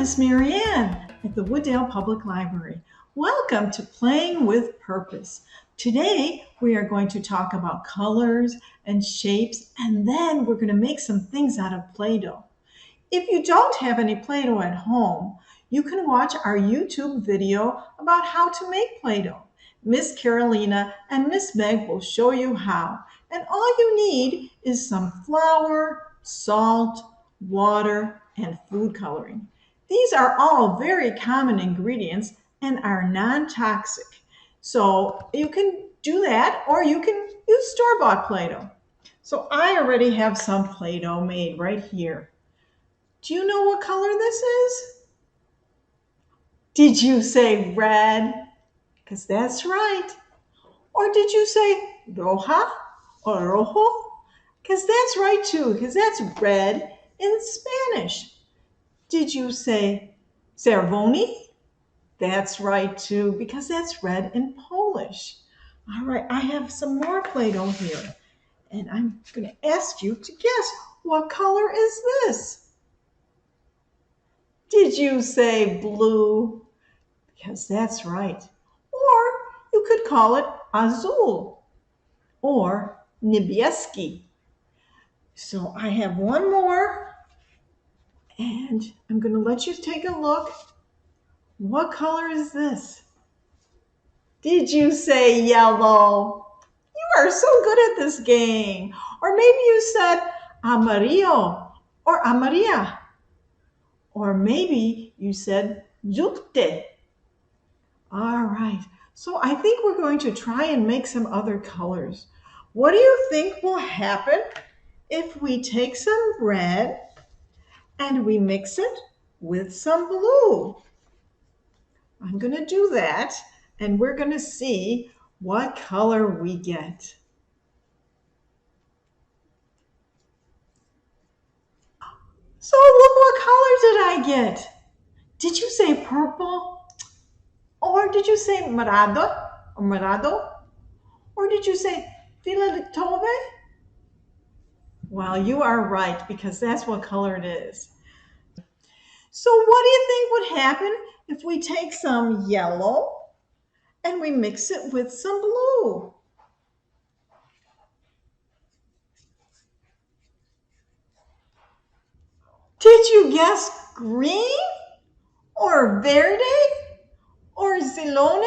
Miss Mary Ann at the Wooddale Public Library. Welcome to Playing with Purpose. Today we are going to talk about colors and shapes, and then we're going to make some things out of Play-Doh. If you don't have any Play-Doh at home, you can watch our YouTube video about how to make Play-Doh. Miss Carolina and Miss Meg will show you how. And all you need is some flour, salt, water, and food coloring. These are all very common ingredients and are non-toxic. So you can do that, or you can use store-bought Play-Doh. So I already have some Play-Doh made right here. Do you know what color this is? Did you say red? Because that's right. Or did you say roja or rojo? Because that's right too, because that's red in Spanish. Did you say cervoni? That's right too, because that's red in Polish. All right, I have some more Play-Doh here, and I'm going to ask you to guess, what color is this? Did you say blue? Because that's right. Or you could call it azul or niebieski. So I have one more, and I'm going to let you take a look. What color is this? Did you say yellow? You are so good at this game. Or maybe you said amarillo or amarilla. Or maybe you said yute. All right, so I think we're going to try and make some other colors. What do you think will happen if we take some red and we mix it with some blue? I'm going to do that, and we're going to see what color we get. So look, what color did I get? Did you say purple? Or did you say morado? Or morado? Or did you say filatove? Well, you are right, because that's what color it is. So what do you think would happen if we take some yellow and we mix it with some blue? Did you guess green or verde or zelone?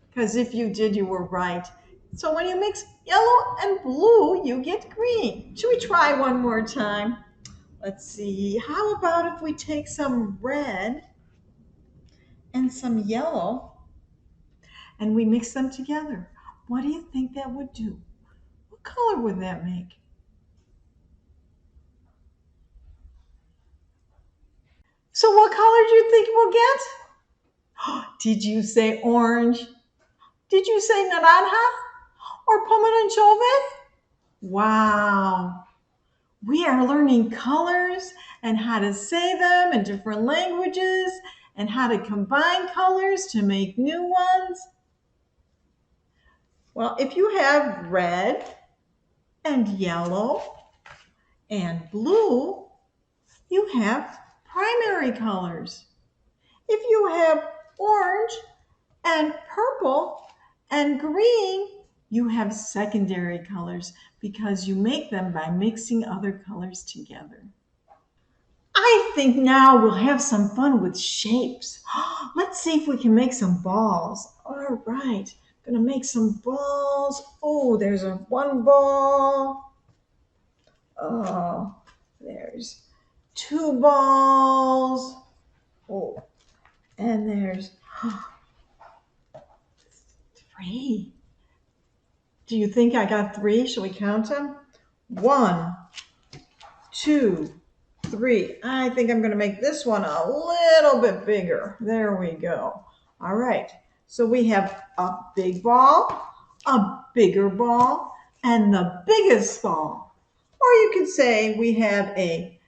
Because if you did, you were right. So when you mix yellow and blue, you get green. Should we try one more time? Let's see. How about if we take some red and some yellow and we mix them together? What do you think that would do? What color would that make? So what color do you think we'll get? Did you say orange? Did you say naranja or pomeranchove? Wow. We are learning colors and how to say them in different languages and how to combine colors to make new ones. Well, if you have red and yellow and blue, you have primary colors. If you have orange and purple and green, you have secondary colors because you make them by mixing other colors together. I think now we'll have some fun with shapes. Let's see if we can make some balls. All right, gonna make some balls. Oh, there's one ball. Oh, there's two balls. Oh, and there's three. Do you think I got three? Shall we count them? 1, 2, 3. I think I'm going to make this one a little bit bigger. There we go. All right. So we have a big ball, a bigger ball, and the biggest ball. Or you could say we have a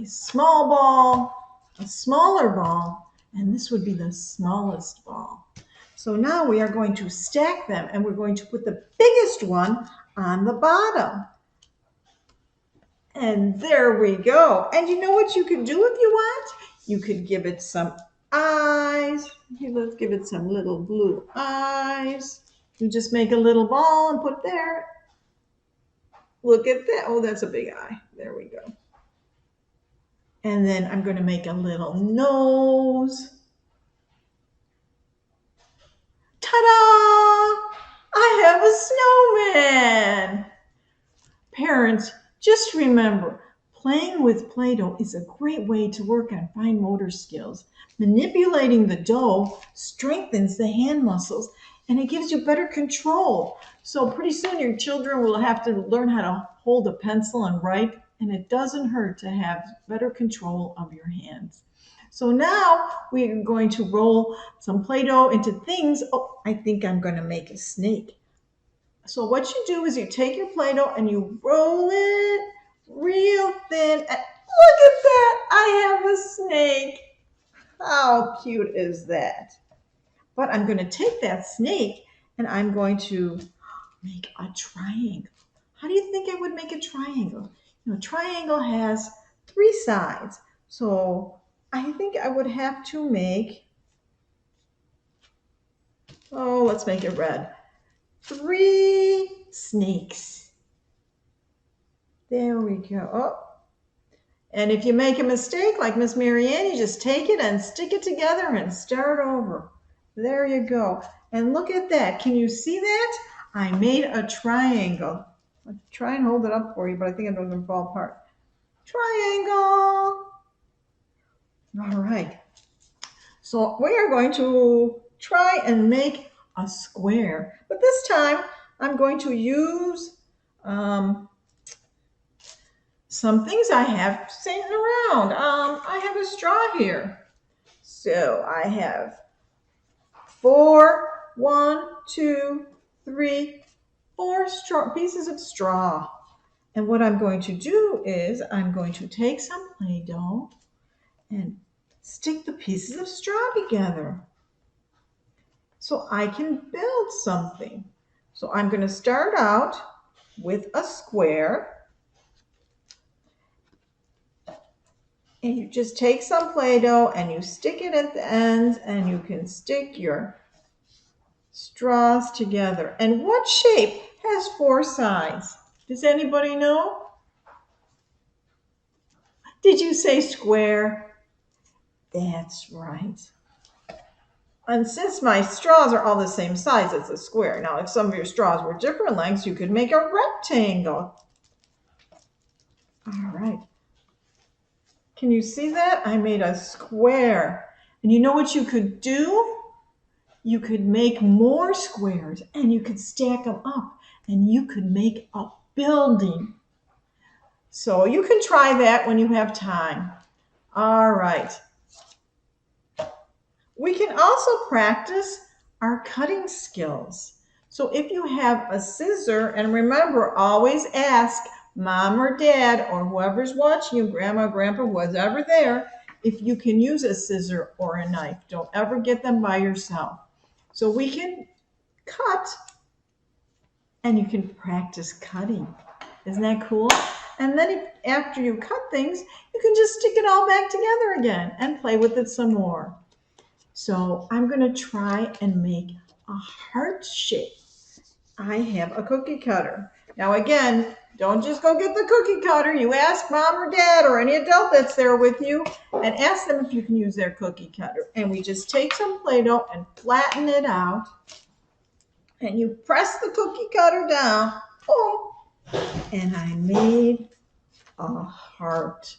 small ball, a smaller ball, and this would be the smallest ball. So now we are going to stack them, and we're going to put the biggest one on the bottom. And there we go. And you know what you can do if you want? You could give it some eyes. Here, let's give it some little blue eyes. You just make a little ball and put there. Look at that. Oh, that's a big eye. There we go. And then I'm going to make a little nose. Ta-da! I have a snowman. Parents, just remember, playing with Play-Doh is a great way to work on fine motor skills. Manipulating the dough strengthens the hand muscles and it gives you better control. So pretty soon your children will have to learn how to hold a pencil and write, and it doesn't hurt to have better control of your hands. So now we're going to roll some Play-Doh into things. Oh, I think I'm going to make a snake. So what you do is you take your Play-Doh and you roll it real thin. And look at that, I have a snake. How cute is that? But I'm going to take that snake and I'm going to make a triangle. How do you think I would make a triangle? You know, a triangle has 3 sides. So I think I would have to make, oh, let's make it red. 3 snakes. There we go. Oh. And if you make a mistake like Miss Marianne, you just take it and stick it together and start over. There you go. And look at that. Can you see that? I made a triangle. I'll try and hold it up for you, but I think it's going to fall apart. Triangle. All right. So we are going to try and make a square. But this time, I'm going to use some things I have sitting around. I have a straw here. So I have 4 pieces of straw. And what I'm going to do is I'm going to take some Play-Doh and stick the pieces of straw together so I can build something. So I'm going to start out with a square. And you just take some Play-Doh and you stick it at the ends and you can stick your straws together. And what shape has 4 sides? Does anybody know? Did you say square? That's right. And since my straws are all the same size, it's a square. Now, if some of your straws were different lengths, you could make a rectangle. All right. Can you see that? I made a square. And you know what you could do? You could make more squares and you could stack them up and you could make a building. So you can try that when you have time. All right. We can also practice our cutting skills. So if you have a scissor, and remember, always ask mom or dad or whoever's watching you, grandma, grandpa, whatever there, if you can use a scissor or a knife. Don't ever get them by yourself. So we can cut and you can practice cutting. Isn't that cool? And then after you cut things, you can just stick it all back together again and play with it some more. So I'm going to try and make a heart shape. I have a cookie cutter. Now again, don't just go get the cookie cutter. You ask mom or dad or any adult that's there with you and ask them if you can use their cookie cutter. And we just take some Play-Doh and flatten it out. And you press the cookie cutter down. Boom. And I made a heart.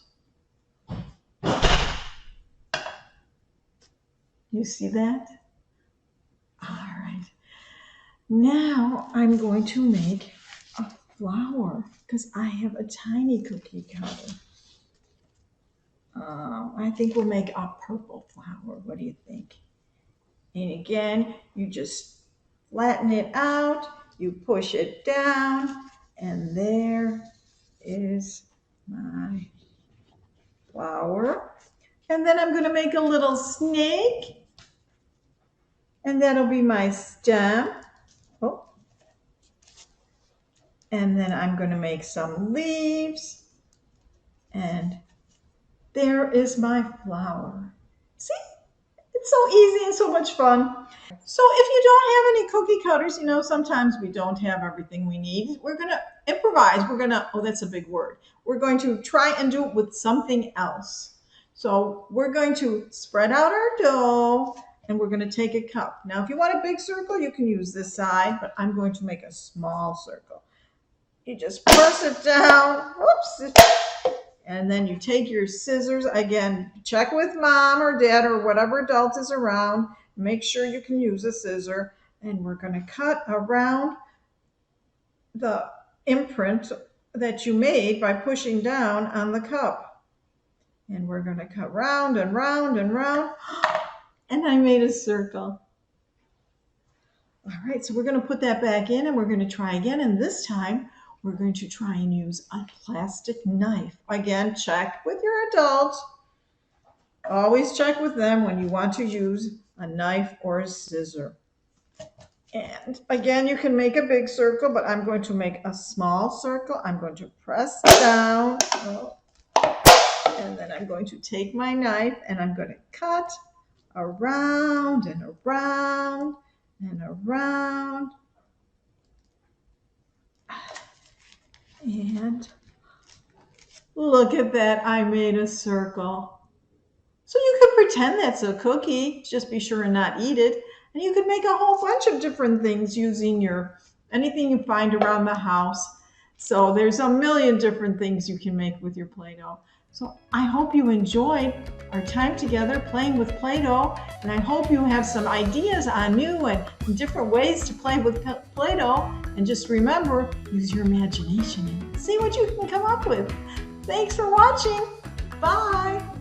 You see that? All right. Now I'm going to make a flower because I have a tiny cookie cutter. I think we'll make a purple flower. What do you think? And again, you just flatten it out, you push it down, and there is my flower. And then I'm going to make a little snake, and that'll be my stem. Oh. And then I'm going to make some leaves and There is my flower. See? It's so easy and so much fun. So if you don't have any cookie cutters, sometimes we don't have everything we need. We're going to improvise. Oh, that's a big word. We're going to try and do it with something else. So we're going to spread out our dough and we're going to take a cup. Now, if you want a big circle, you can use this side, but I'm going to make a small circle. You just press it down. Whoops. And then you take your scissors. Again, check with mom or dad or whatever adult is around. Make sure you can use a scissor. And we're going to cut around the imprint that you made by pushing down on the cup. And we're going to cut round and round and round. And I made a circle. All right, so we're going to put that back in and we're going to try again. And this time we're going to try and use a plastic knife. Again, check with your adult. Always check with them when you want to use a knife or a scissor. And again, you can make a big circle, but I'm going to make a small circle. I'm going to press down. And then I'm going to take my knife and I'm going to cut around and around and around. And look at that, I made a circle. So you could pretend that's a cookie, just be sure and not eat it. And you could make a whole bunch of different things using anything you find around the house. So there's a million different things you can make with your Play-Doh. So I hope you enjoyed our time together playing with Play-Doh, and I hope you have some ideas on new and different ways to play with Play-Doh. And just remember, use your imagination and see what you can come up with. Thanks for watching. Bye.